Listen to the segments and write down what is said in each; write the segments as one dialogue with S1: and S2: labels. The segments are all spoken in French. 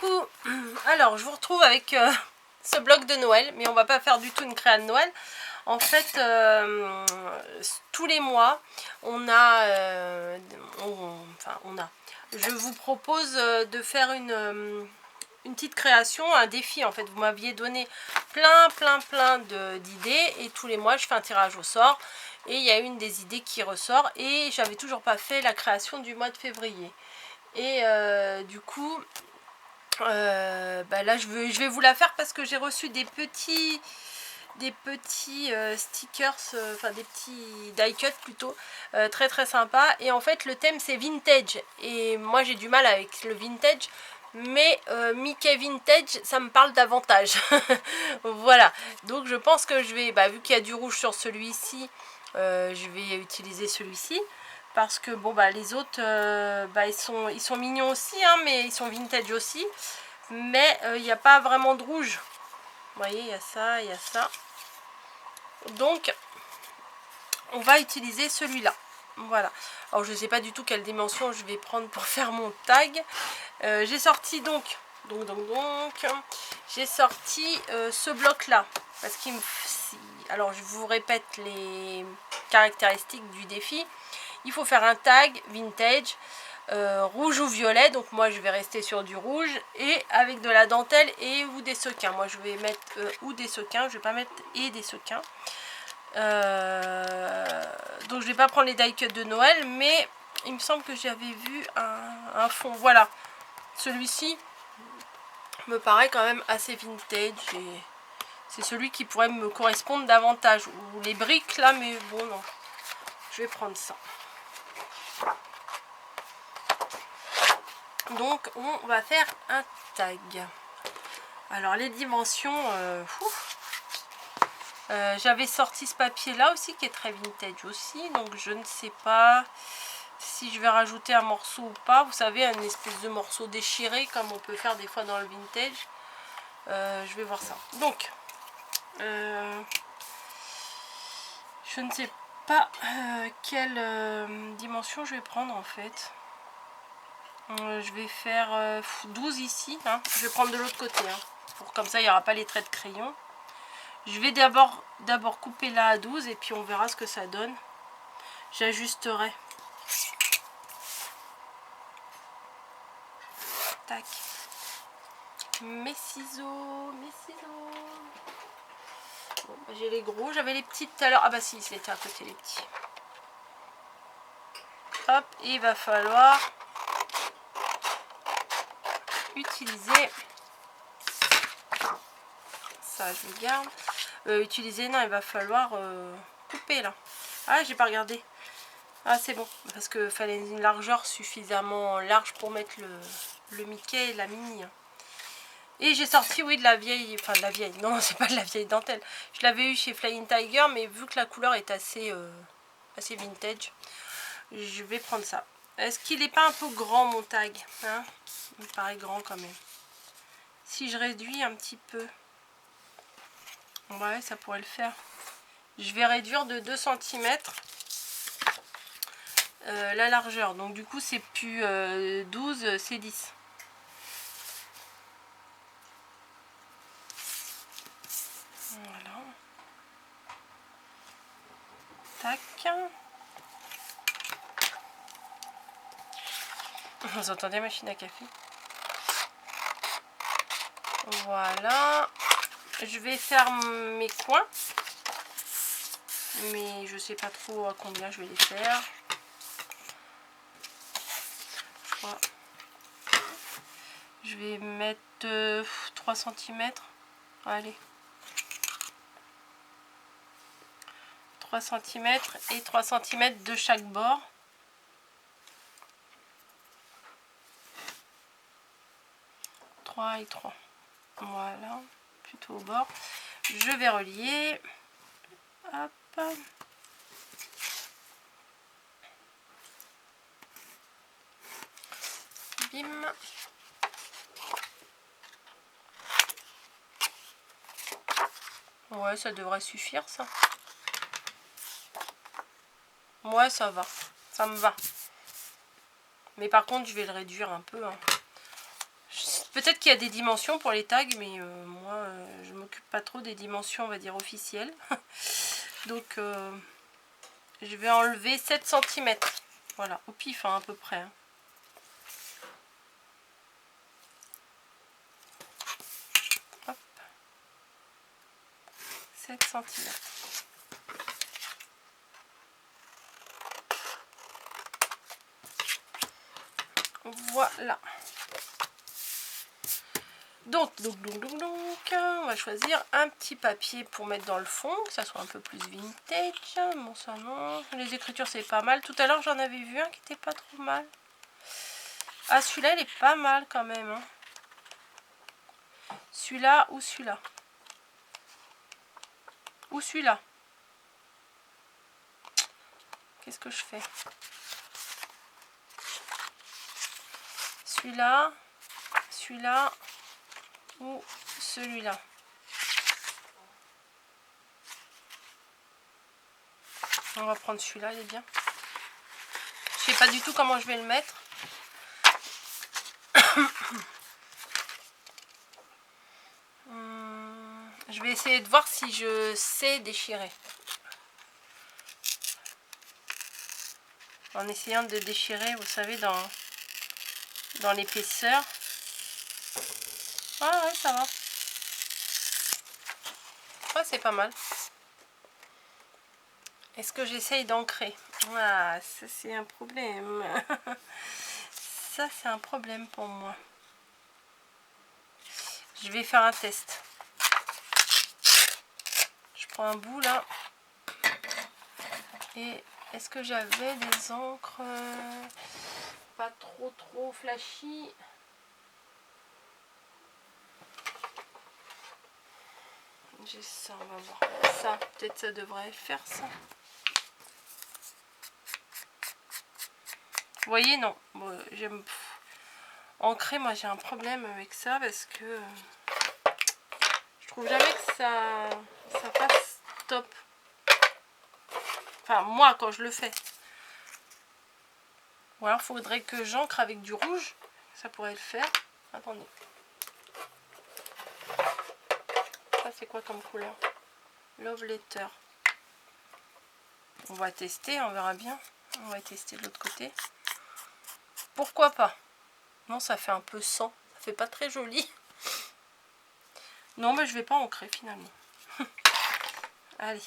S1: coucou. Alors je vous retrouve avec ce bloc de Noël, mais on va pas faire du tout une créa de Noël. En fait, tous les mois, je vous propose de faire une petite création, un défi. En fait, vous m'aviez donné plein d'idées et tous les mois, je fais un tirage au sort. Et il y a une des idées qui ressort et j'avais toujours pas fait la création du mois de février. Et du coup, là je vais vous la faire parce que j'ai reçu des petits stickers, enfin des petits die cut plutôt, très sympa. Et en fait le thème c'est vintage et moi j'ai du mal avec le vintage, mais Mickey vintage ça me parle davantage. Voilà, donc je pense que je vais, vu qu'il y a du rouge sur celui-ci, je vais utiliser celui-ci. Parce que bon les autres ils sont mignons aussi, hein, mais ils sont vintage aussi. Mais il n'y a pas vraiment de rouge. Vous voyez, il y a ça, il y a ça. Donc on va utiliser celui-là. Voilà. Alors je ne sais pas du tout quelle dimension je vais prendre pour faire mon tag. J'ai sorti j'ai sorti ce bloc là. Parce qu'il me... Alors je vous répète les caractéristiques du défi. Il faut faire un tag vintage, rouge ou violet, donc moi je vais rester sur du rouge, et avec de la dentelle et ou des sequins. Moi je vais mettre ou des sequins, je vais pas mettre et des sequins. Donc je vais pas prendre les die cut de Noël, mais il me semble que j'avais vu un fond. Voilà, celui-ci me paraît quand même assez vintage et c'est celui qui pourrait me correspondre davantage. Ou les briques là, mais bon non, je vais prendre ça. Donc on va faire un tag. Alors les dimensions, j'avais sorti ce papier là aussi qui est très vintage aussi, donc je ne sais pas si je vais rajouter un morceau ou pas. Vous savez, un espèce de morceau déchiré comme on peut faire des fois dans le vintage. Je vais voir ça. Donc je ne sais pas quelle dimension je vais prendre en fait. Je vais faire 12 ici, hein. Je vais prendre de l'autre côté, hein, pour comme ça il n'y aura pas les traits de crayon. Je vais d'abord couper là à 12 et puis on verra ce que ça donne. J'ajusterai. Tac. Mes ciseaux. Bon, j'ai les gros, j'avais les petits tout à l'heure. Ah bah si, c'était à côté les petits. Hop, et il va falloir utiliser ça, je le garde. Utiliser, non, il va falloir couper là. Ah, j'ai pas regardé. Ah, c'est bon, parce que fallait une largeur suffisamment large pour mettre le Mickey et la Minnie. Et j'ai sorti, oui, de la vieille, enfin de la vieille, non, c'est pas de la vieille dentelle. Je l'avais eu chez Flying Tiger, mais vu que la couleur est assez vintage, je vais prendre ça. Est-ce qu'il n'est pas un peu grand mon tag, hein? Il me paraît grand quand même. Si je réduis un petit peu, ouais, ça pourrait le faire. Je vais réduire de 2 cm la largeur. Donc du coup, c'est plus 12, c'est 10. Voilà. Tac. Vous entendez, machine à café? Voilà. Je vais faire mes coins. Mais je sais pas trop à combien je vais les faire. Je vais mettre 3 cm. Allez. 3 cm et 3 cm de chaque bord. Et 3. Voilà. Plutôt au bord. Je vais relier. Hop. Bim. Ouais, ça devrait suffire ça. Ouais, ça va. Ça me va. Mais par contre, je vais le réduire un peu, hein. Peut-être qu'il y a des dimensions pour les tags, mais moi, je m'occupe pas trop des dimensions, on va dire, officielles. Donc, je vais enlever 7 cm. Voilà, au pif, hein, à peu près. Hein. Hop. 7 cm. Voilà. Donc, on va choisir un petit papier pour mettre dans le fond, que ça soit un peu plus vintage. Bon, ça non. Les écritures, c'est pas mal. Tout à l'heure, j'en avais vu un qui était pas trop mal. Ah, celui-là, il est pas mal quand même. Hein. Celui-là ou celui-là. Ou celui-là. Qu'est-ce que je fais? Celui-là, celui-là ou celui-là. On va prendre celui-là, il est bien. Je sais pas du tout comment je vais le mettre. Je vais essayer de voir si je sais déchirer. En essayant de déchirer, vous savez, dans l'épaisseur. Ah ouais, ça va. Ouais, c'est pas mal. Est-ce que j'essaye d'ancrer? Ah, ça c'est un problème. Ça c'est un problème pour moi. Je vais faire un test. Je prends un bout là. Et est-ce que j'avais des encres pas trop flashy? J'ai ça, on va voir. Ça, peut-être ça devrait faire ça. Vous voyez, non. Bon, j'aime ancrer, moi j'ai un problème avec ça parce que je trouve jamais que ça passe top. Enfin, moi quand je le fais. Ou alors faudrait que j'encre avec du rouge. Ça pourrait le faire. Attendez. Ça c'est quoi comme couleur? Love Letter. On va tester, on verra bien. On va tester de l'autre côté. Pourquoi pas? Non, ça fait un peu sang. Ça fait pas très joli. Non, mais je vais pas ancrer finalement. Allez.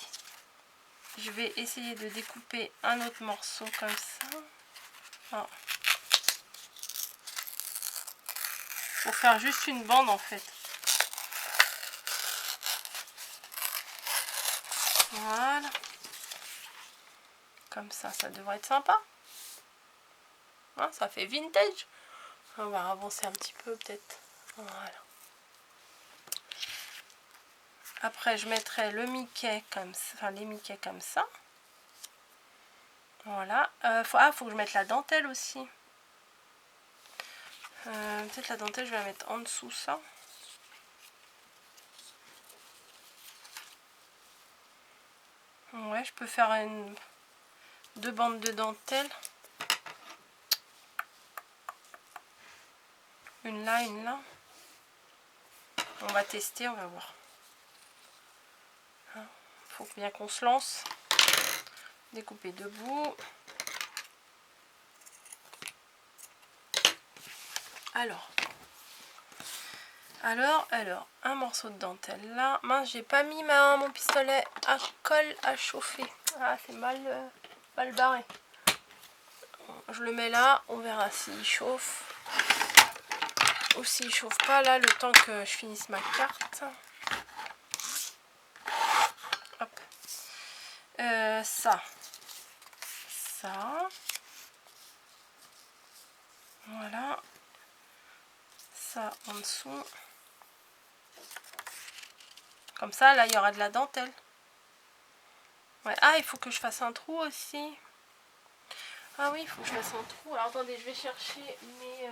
S1: Je vais essayer de découper un autre morceau comme ça. Ah. Pour faire juste une bande en fait. Voilà. Comme ça, ça devrait être sympa. Hein, ça fait vintage. On va avancer un petit peu peut-être. Voilà. Après, je mettrai le Mickey comme ça, enfin les Mickey comme ça. Voilà. Faut que je mette la dentelle aussi. Peut-être la dentelle, je vais la mettre en dessous ça. Ouais, je peux faire deux bandes de dentelle. Une là, une là. On va tester, on va voir. Faut bien qu'on se lance. Découper debout. Alors, un morceau de dentelle là. Mince, j'ai pas mis mon pistolet à colle à chauffer. Ah, c'est mal barré. Je le mets là, on verra s'il chauffe. Ou s'il chauffe pas là, le temps que je finisse ma carte. Hop. Ça. Voilà. Ça en dessous. Comme ça, là, il y aura de la dentelle. Ouais. Ah, il faut que je fasse un trou aussi. Ah oui, il faut que je fasse un trou. Alors, attendez, je vais chercher mes...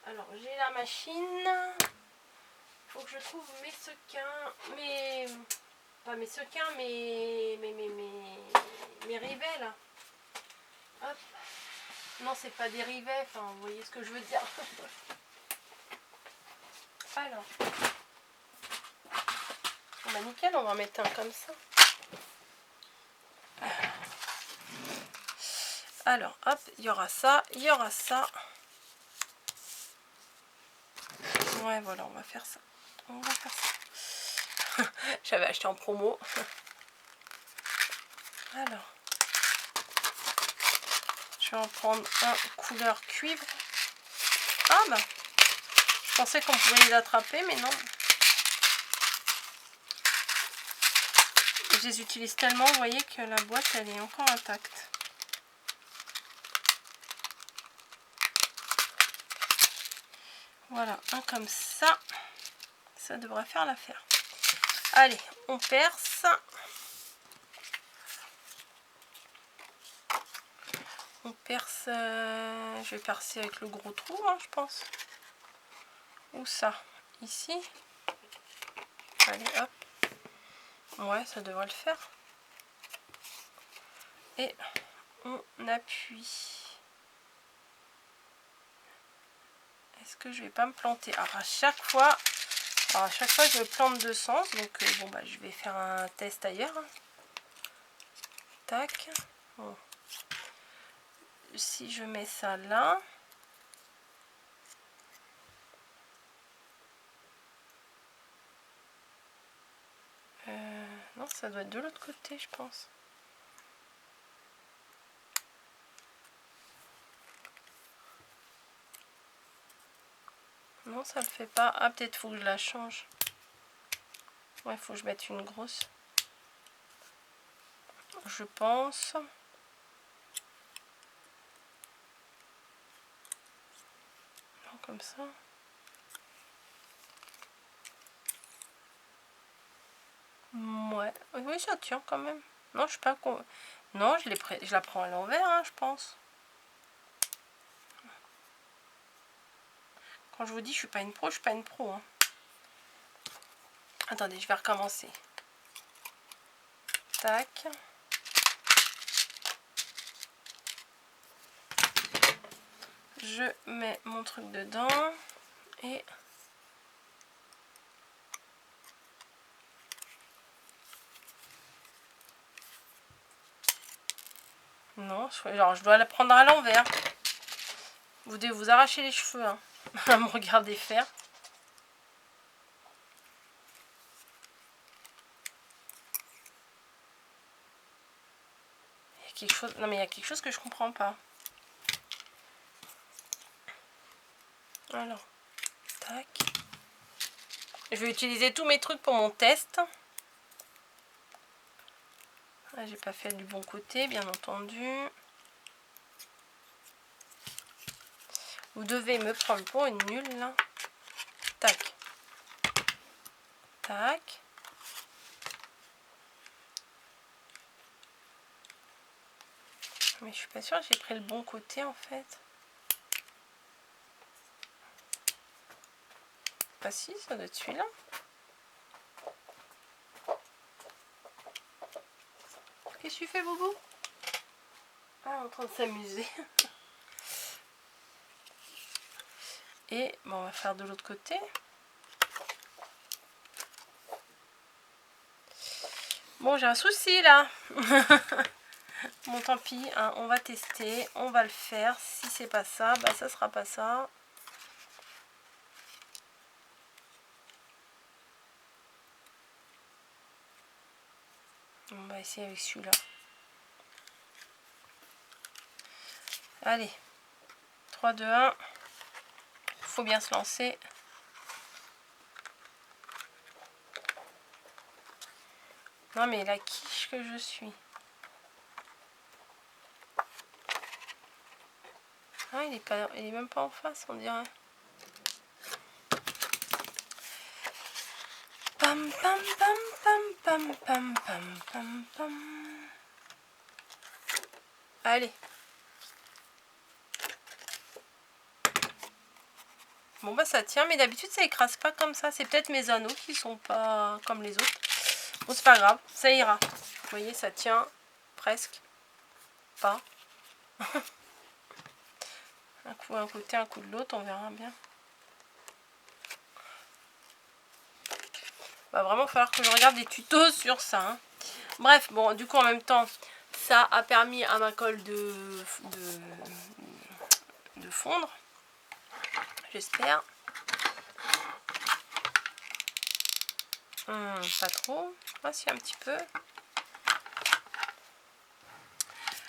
S1: Alors, j'ai la machine. Il faut que je trouve mes sequins. Pas mes sequins, mes rivets, là. Hop. Non, c'est pas des rivets. Enfin, vous voyez ce que je veux dire. Alors. Bah nickel, on va en mettre un comme ça. Alors, hop, il y aura ça, il y aura ça. Ouais, voilà, on va faire ça. On va faire ça. J'avais acheté en promo. Alors, je vais en prendre un couleur cuivre. Ah bah, je pensais qu'on pouvait les attraper, mais non. Je les utilise tellement, vous voyez que la boîte, elle est encore intacte. Voilà, un comme ça. Ça devrait faire l'affaire. Allez, on perce. On perce. Je vais percer avec le gros trou, hein, je pense. Où ça? Ici. Allez, hop. Ouais, ça devrait le faire. Et on appuie. Est-ce que je vais pas me planter? Alors à chaque fois je me plante de sens, donc bon bah je vais faire un test ailleurs. Tac. Bon. Si je mets ça là, non, ça doit être de l'autre côté, je pense. Non, ça le fait pas. Ah, peut-être faut que je la change. Ouais, faut que je mette une grosse. Je pense. Non, comme ça. Ouais. Oui, ça tient quand même. Non, je sais pas. Non, je la prends à l'envers, hein, je pense. Quand je vous dis je suis pas une pro, je suis pas une pro. Hein. Attendez, je vais recommencer. Tac. Je mets mon truc dedans et non, genre je dois la prendre à l'envers. Vous devez vous arracher les cheveux hein, à me regarder faire. Il y a quelque chose. Non mais il y a quelque chose que je comprends pas. Alors, tac. Je vais utiliser tous mes trucs pour mon test. Ah, j'ai pas fait du bon côté, bien entendu. Vous devez me prendre pour une nulle là. Tac. Tac. Mais je suis pas sûre que j'ai pris le bon côté en fait. Bah si, ça doit être celui-là. Qu'est-ce que tu fais, Boubou? Ah, en train de s'amuser. Et bon, on va faire de l'autre côté. Bon, j'ai un souci là. Bon, tant pis, hein, on va tester, on va le faire. Si c'est pas ça, bah ça sera pas ça. On va essayer avec celui-là. Allez, 3, 2, 1. Faut bien se lancer. Non mais la quiche que je suis. Ah, il est même pas en face, on dirait. Pam pam pam pam pam pam pam pam pam. Allez. Bon bah ça tient, mais d'habitude ça écrase pas comme ça. C'est peut-être mes anneaux qui sont pas comme les autres. Bon, c'est pas grave, ça ira. Vous voyez, ça tient presque pas. Un coup d'un côté, un coup de l'autre, on verra bien. Va vraiment falloir que je regarde des tutos sur ça. Hein. Bref, bon, du coup, en même temps, ça a permis à ma colle de fondre. J'espère. Pas trop. Ah si, un petit peu.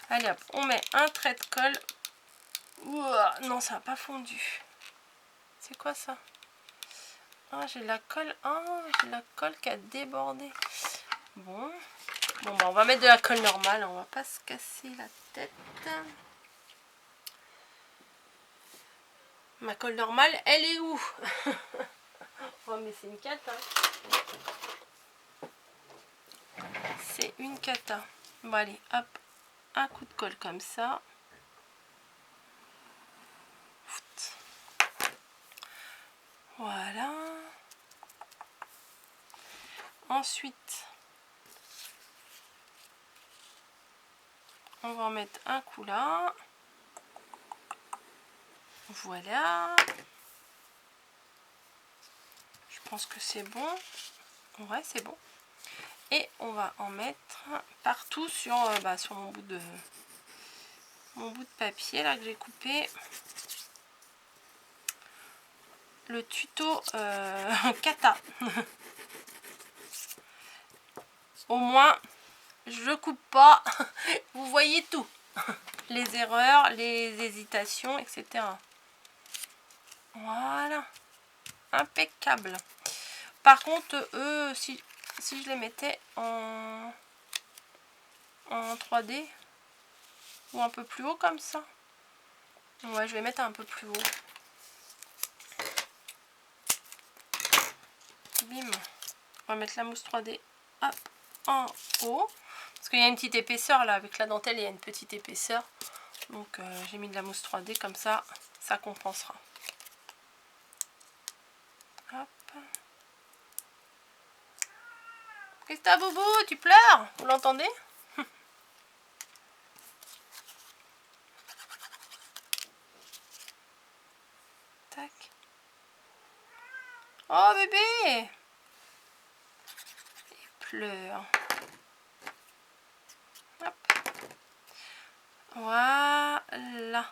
S1: Allez hop, on met un trait de colle. Ouah, non, ça n'a pas fondu. C'est quoi ça? Ah, j'ai la colle. Ah, j'ai la colle qui a débordé. Bon. Bon, bah, on va mettre de la colle normale. On va pas se casser la tête. Ma colle normale, elle est où? Oh, mais c'est une cata. C'est une cata. Bon, allez, hop. Un coup de colle comme ça. Voilà. Ensuite, on va en mettre un coup là. Voilà. Je pense que c'est bon. Ouais, c'est bon. Et on va en mettre partout sur, sur mon bout de papier là que j'ai coupé. Le tuto kata. Au moins, je coupe pas. Vous voyez tout. Les erreurs, les hésitations, etc. Voilà. Impeccable. Par contre, eux, si je les mettais en 3D ou un peu plus haut comme ça. Ouais, je vais mettre un peu plus haut. Bim. On va mettre la mousse 3D hop, en haut. Parce qu'il y a une petite épaisseur là, avec la dentelle, il y a une petite épaisseur. Donc j'ai mis de la mousse 3D comme ça, ça compensera. Hop. Qu'est-ce que t'as, Boubou? Tu pleures? Vous l'entendez? Tac. Oh bébé! Il pleure. Hop. Voilà.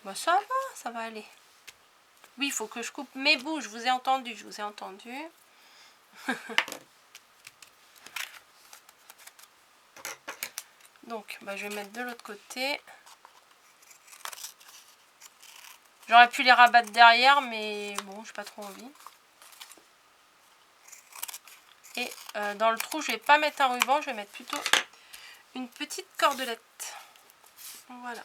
S1: Bah ça va aller. Oui, il faut que je coupe mes bouts, je vous ai entendu, Donc, bah, je vais mettre de l'autre côté. J'aurais pu les rabattre derrière, mais bon, j'ai pas trop envie. Et dans le trou, je vais pas mettre un ruban, je vais mettre plutôt une petite cordelette. Voilà.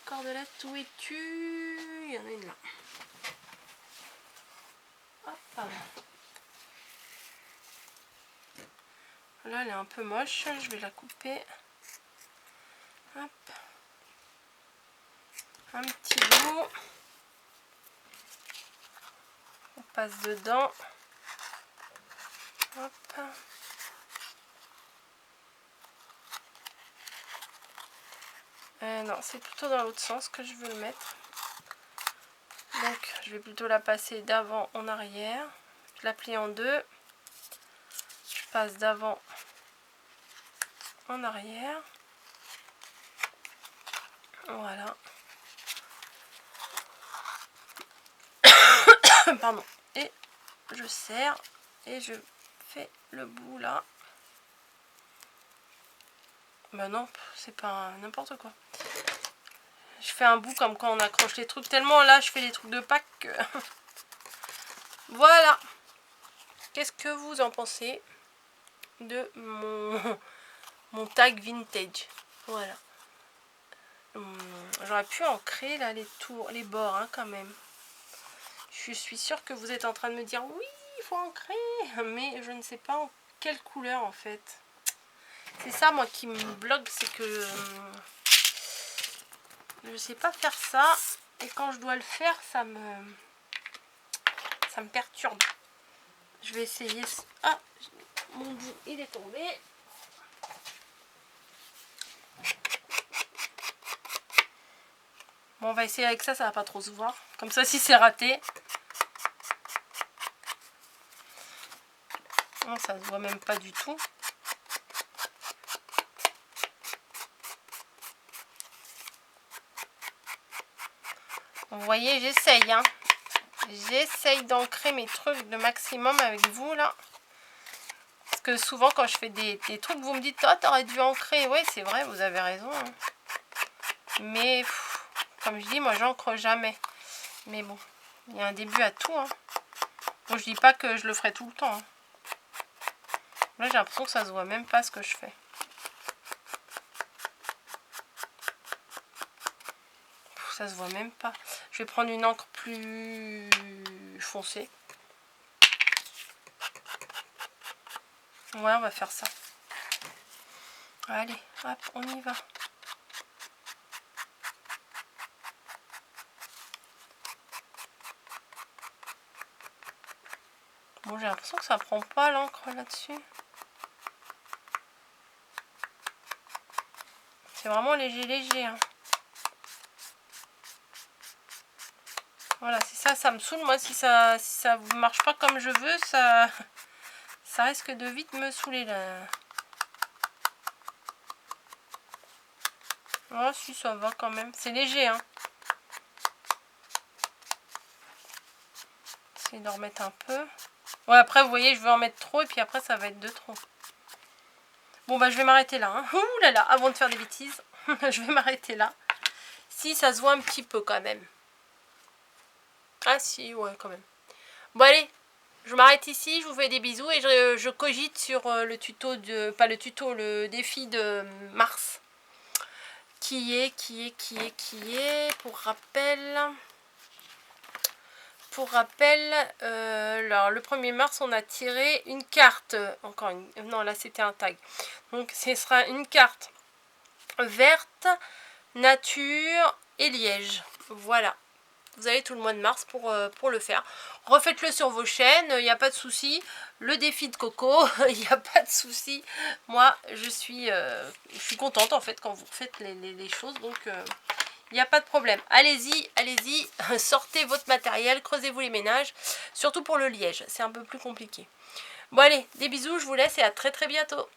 S1: Cordelette, où es-tu? Il y en a une là. Hop. Là, elle est un peu moche, je vais la couper. Hop. Un petit bout. On passe dedans. Hop. Non, c'est plutôt dans l'autre sens que je veux le mettre. Donc, je vais plutôt la passer d'avant en arrière. Je la plie en deux. Je passe d'avant en arrière. Voilà. Pardon. Et je serre et je fais le bout là. Bah non, c'est pas n'importe quoi. Je fais un bout comme quand on accroche les trucs. Tellement là, je fais les trucs de Pâques que... Voilà. Qu'est-ce que vous en pensez de mon tag vintage? Voilà. J'aurais pu ancrer là les tours, les bords hein, quand même. Je suis sûre que vous êtes en train de me dire oui, il faut ancrer, mais je ne sais pas en quelle couleur en fait. C'est ça moi qui me bloque, c'est que je sais pas faire ça et quand je dois le faire, ça me perturbe. Je vais essayer. Ah, mon bout il est tombé. Bon, on va essayer avec ça, ça va pas trop se voir. Comme ça, si c'est raté. Non, ça se voit même pas du tout. Vous voyez, j'essaye, hein. J'essaye d'ancrer mes trucs de maximum avec vous, là. Parce que souvent, quand je fais des trucs, vous me dites, oh, t'aurais dû ancrer. Oui, c'est vrai, vous avez raison. Hein. Mais, comme je dis, moi, j'ancre jamais. Mais bon, il y a un début à tout. Hein. Bon, je dis pas que je le ferai tout le temps. Hein. Là, j'ai l'impression que ça se voit même pas ce que je fais. Ça se voit même pas. Je vais prendre une encre plus foncée. Ouais, on va faire ça. Allez, hop, on y va. Bon, j'ai l'impression que ça prend pas l'encre là-dessus. C'est vraiment léger, hein. Voilà, c'est ça, ça me saoule. Moi, si ça marche pas comme je veux, ça risque de vite me saouler là. Oh, si, ça va quand même. C'est léger, hein. Essayer d'en remettre un peu. Ouais, après, vous voyez, je vais en mettre trop et puis après, ça va être de trop. Bon, bah, je vais m'arrêter là. Hein. Ouh là là, avant de faire des bêtises, je vais m'arrêter là. Si, ça se voit un petit peu quand même. Ah si, ouais, quand même. Bon, allez, je m'arrête ici, je vous fais des bisous et je cogite sur le tuto de... Pas le tuto, le défi de mars. Qui est, pour rappel... alors le 1er mars, on a tiré une carte. Encore une... Non, là, c'était un tag. Donc, ce sera une carte verte, nature et liège. Voilà. Vous avez tout le mois de mars pour le faire. Refaites-le sur vos chaînes, il n'y a pas de souci. Le défi de Coco, il n'y a pas de souci. Moi, je suis contente en fait quand vous faites les choses. Donc, il n'y a pas de problème. Allez-y, allez-y. Sortez votre matériel, creusez-vous les ménages. Surtout pour le liège, c'est un peu plus compliqué. Bon allez, des bisous, je vous laisse et à très très bientôt.